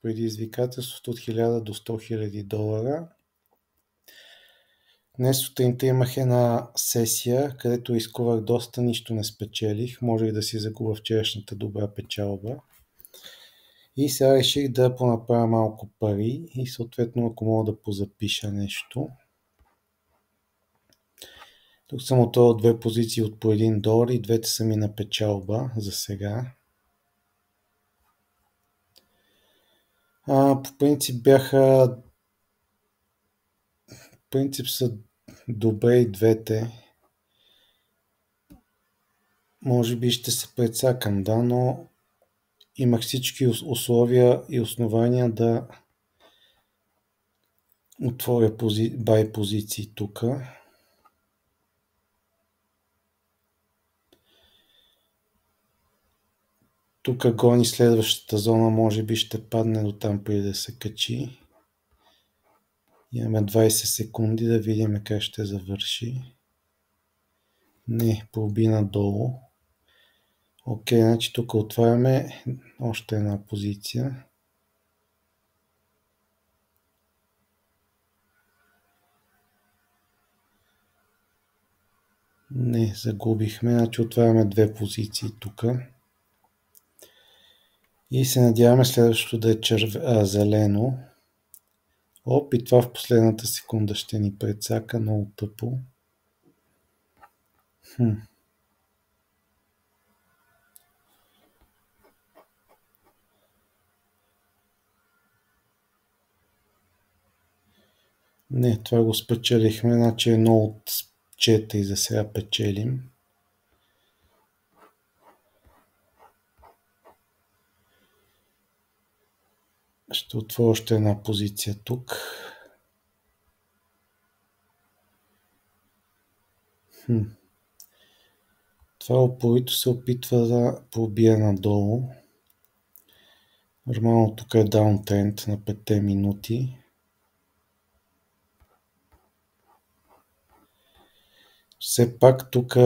предизвикателството от 1000 до 100 000 долара. Днес сутринта имах една сесия, където изкувах доста, нищо не спечелих. Можех да си загубя вчерашната добра печалба. И сега реших да понаправя малко пари и съответно, ако мога да позапиша нещо. Тук съм отворил две позиции от по $1 и двете са ми на печалба за сега. По принцип са добре и двете. Може би ще се прецакам, да, но имах всички условия и основания да отворя buy позиции тук. Тук гони следващата зона, може би ще падне до там преди да се качи. Имаме 20 секунди да видим как ще завърши. Не, проби надолу. Окей, значи тук отваряме още една позиция. Не, загубихме, значи отваряме две позиции тук. И се надяваме следващото да е зелено. И това в последната секунда ще ни прецака, много тъпо. Не, това го спечелихме, значи 1 от 4 за сега печелим. Ще отворя още една позиция тук. Това упорито се опитва да пробие надолу. Нормално тук е даунтренд на 5 минути. Все пак тук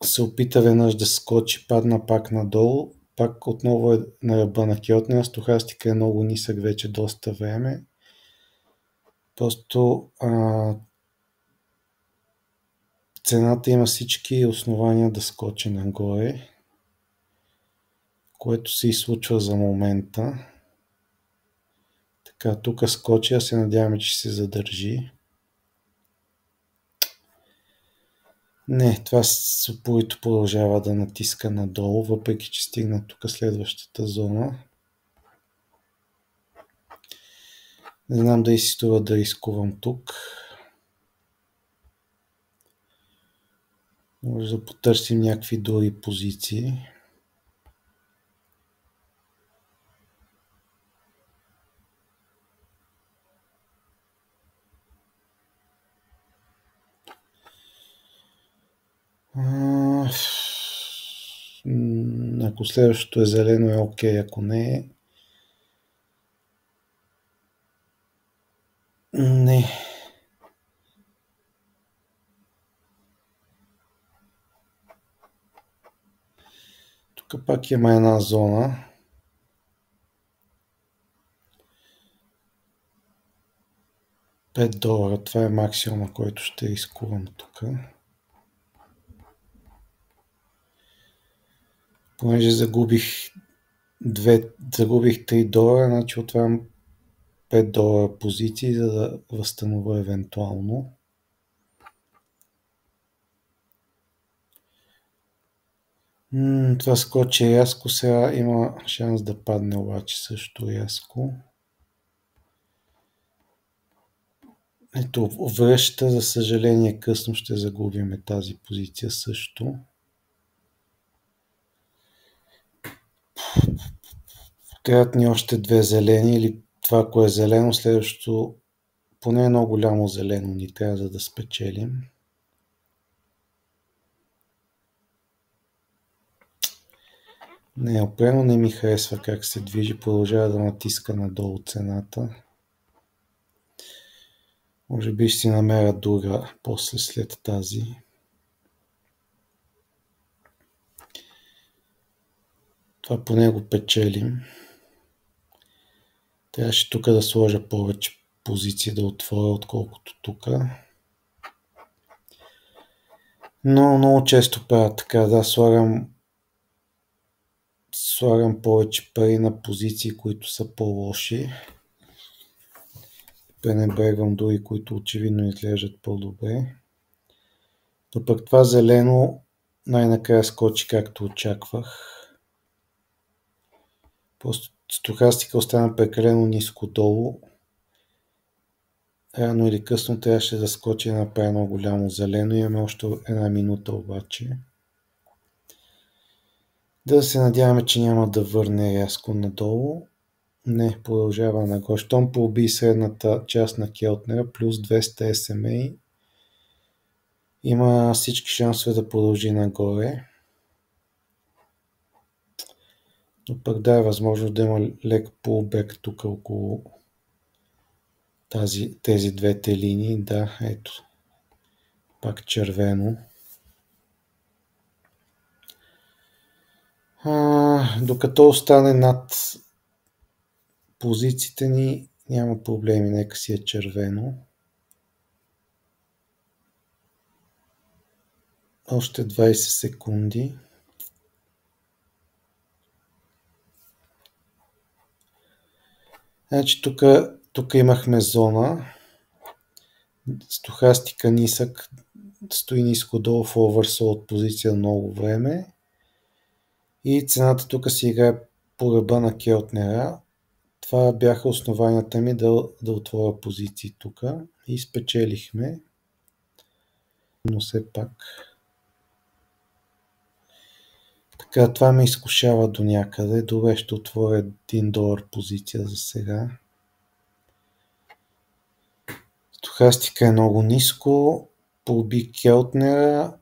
се опита веднъж да скочи, падна пак надолу. Пак отново е на ръба на кьотния. Стохастика е много нисък вече доста време. Просто цената има всички основания да скочи нагоре, което се и случва за момента. Така, тук скочи, а се надяваме, че се задържи. Не, това упорито продължава да натиска надолу, въпреки че стигна тук следващата зона. Не знам дали си струва да рискувам тук. Може да потърсим някакви други позиции. Ако следващото е зелено е окей, ако не е... Не. Тук пак има една зона. $5. Това е максимума, който ще рискувам тук. Понеже загубих $3, значи отварям $5 позиции, за да възстановя евентуално. Това скочи рязко, сега има шанс да падне обаче също рязко. Ето, връща, за съжаление късно ще загубим тази позиция също. Трябват ни още две зелени, или това, ако е зелено, следващото поне едно голямо зелено ни трябва, за да спечелим. Не, определено не ми харесва как се движи, продължава да натиска надолу цената. Може би ще си намеря друга после след тази. Това поне го печелим. Трябваше тук да сложа повече позиции да отворя, отколкото тук. Но много често правя така, да, слагам повече пари на позиции, които са по-лоши. Пренебрегвам други, които очевидно изглеждат по-добре. Но пък това зелено най-накрая скочи както очаквах. Просто стохастика остана прекалено ниско долу. Рано или късно трябваше да скочи да направи много голямо зелено. Имаме още една минута обаче. Да се надяваме, че няма да върне рязко надолу. Не, продължава нагоре. Щом проби средната част на Келтнера плюс 200 SMA, има всички шансове да продължи нагоре. Но пък да е възможно да има лек пулбек тук около тези двете линии. Да, ето. Пак червено. Докато остане над позициите ни, няма проблеми. Нека си е червено. Още 20 секунди. Значи тук имахме зона. Стохастика нисък, стои ниско долу в oversold позиция много време. И цената тук си играе по ръба на Келтнера. Това бяха основанията ми да отворя позиции тук. И спечелихме. Но все пак. Така, това ме изкушава до някъде. Добре, ще отворя $1 позиция за сега. Стохастика е много ниско. Проби Келтнера.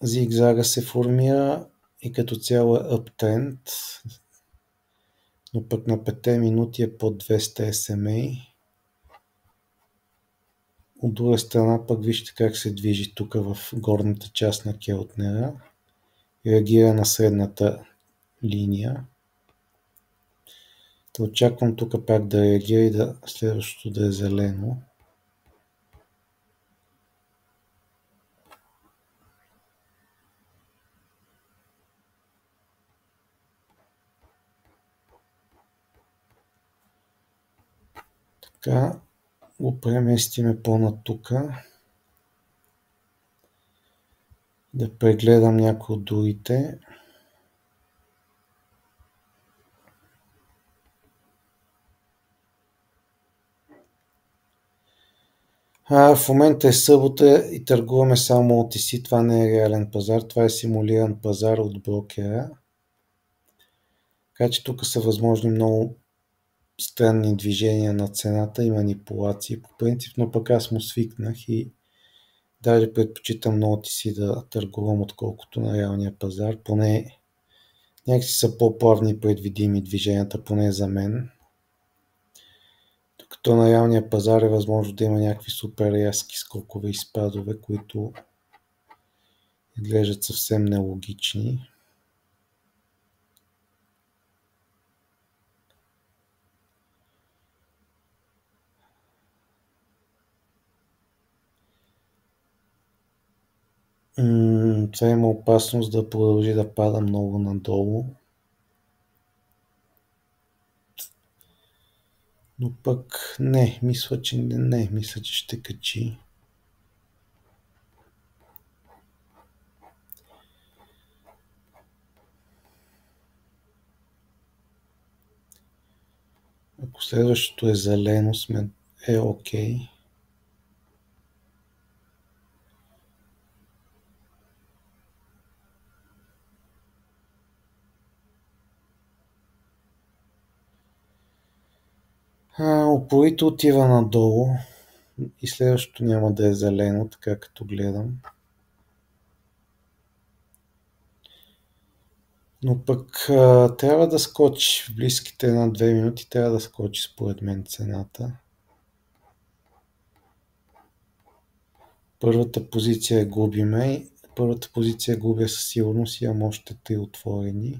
Зигзага се формира и като цяло е uptrend. Но пък на 5 минути е под 200 SMA. От друга страна пък вижте как се движи тук в горната част на Келтнера. Реагира на средната линия. Да очаквам тук пак да реагира и следващото да е зелено. Така, го преместиме по-на тука. Да прегледам някои от другите. В момента е събота и търгуваме само OTC. Това не е реален пазар, това е симулиран пазар от брокера. Така че тук са възможни много странни движения на цената и манипулации по принцип, но пък аз му свикнах и даже предпочитам на OTC да търгувам, отколкото на реалния пазар. Поне някакси са по-плавни и предвидими движенията, поне за мен. Докато на реалния пазар е възможно да има някакви супер рязки скокове и спадове, които изглеждат съвсем нелогични. Това има опасност да продължи да пада много надолу. Но пък мисля, че ще качи. Ако следващото е зелено, е окей. Упорито отива надолу и следващото няма да е зелено, така като гледам. Но пък трябва да скочи в близките 1-2 минути, трябва да скочи според мен цената. Първата позиция губиме. Първата позиция губя със сигурност, имам още 3 отворени.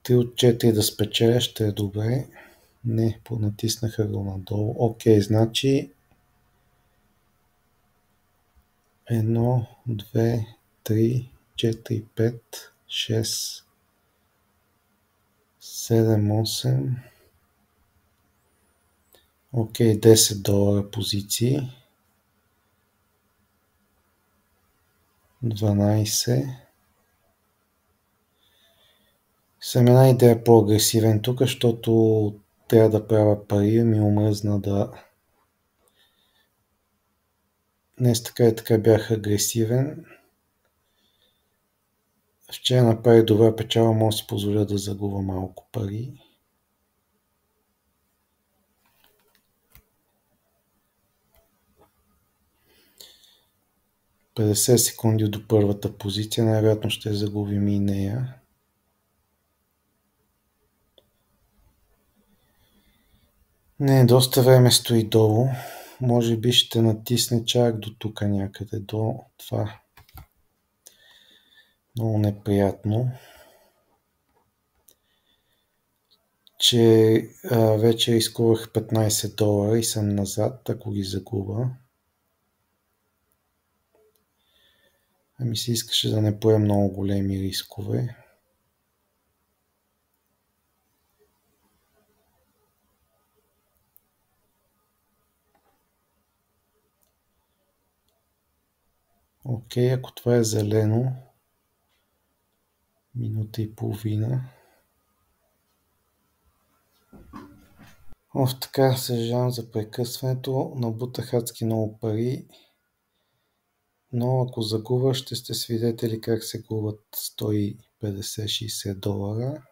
3 от 4 да спечеля ще е добре. Не, понатиснаха го надолу. Окей, значи 1, 2, 3, 4, 5, 6, 7, 8. Окей, $10 позиции. 12. Съм една идея по-агресивен тук, защото трябва да правя пари. Ми омръзна да... Днес така и така бях агресивен. Вчера направих добра печала, може да си позволя да загубя малко пари. $50 секунди до първата позиция, най-вероятно ще загубим и нея. Не, доста време стои долу. Може би ще натисне чак до тук някъде, до това. Много неприятно, че вече изкувах $15 и съм назад, ако ги загуба. Ами се искаше да не поем много големи рискове. Окей, ако това е зелено, минута и половина. Така, съжалявам за прекъсването. Набутах адски много пари, но ако загубя, ще сте свидетели как се губят $150-60.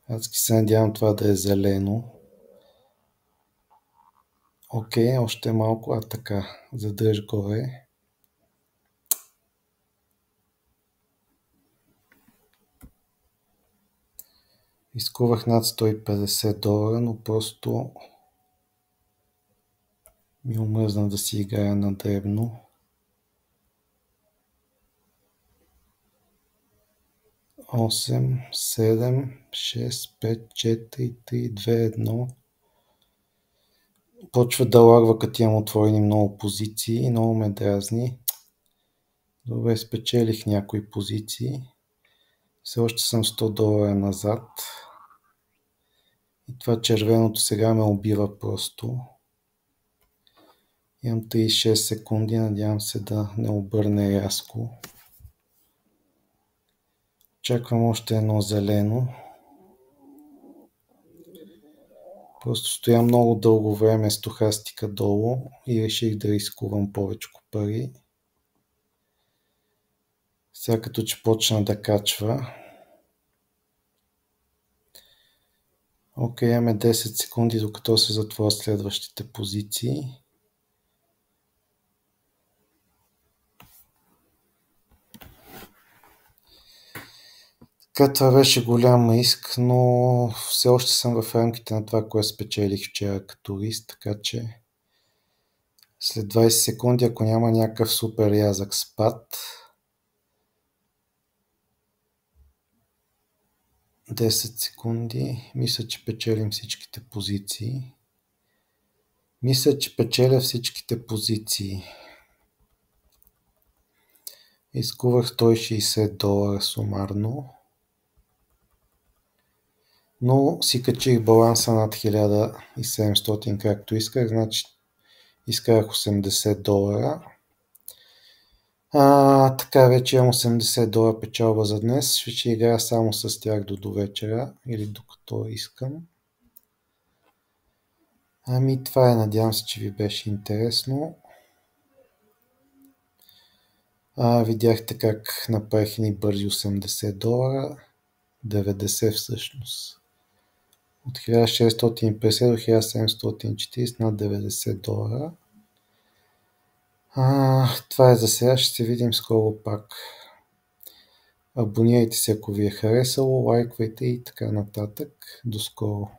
Адски се надявам това да е зелено. Окей, още малко. Така, задръж горе. Изкувах над $150, но просто ми омръзна да си играя на дребно. 8, 7, 6, 5, 4, 3, 2, 1. Почва да лагва, като имам отворени много позиции и много ме дразни. Добре, спечелих някои позиции. Все още съм $100 назад. И това червеното сега ме убива просто. Имам 36 секунди, надявам се да не обърне рязко. Чаквам още едно зелено. Просто стоя много дълго време стохастика долу и реших да рискувам повече пари. Сега като че почна да качва. Окей, имаме 10 секунди, докато се затворят следващите позиции. Така, това беше голям риск, но все още съм в рамките на това, което спечелих вчера като риск, така че след 20 секунди, ако няма някакъв супер рязък спад, 10 секунди, мисля, че печелим всичките позиции. Мисля, че печеля всичките позиции. Изкувах $160 сумарно. Но си качих баланса над 1700, както исках, значи изкарах $80. Така, вече имам $80 печалба за днес. Ще играя само с тях до вечера или докато искам. Ами това е, надявам се, че ви беше интересно. Видяхте как направих ни бързи $80, 90 всъщност. От 1650 до 1740 над $90. Това е за сега, ще се видим скоро пак. Абонирайте се, ако ви е харесало, лайквайте и така нататък. До скоро!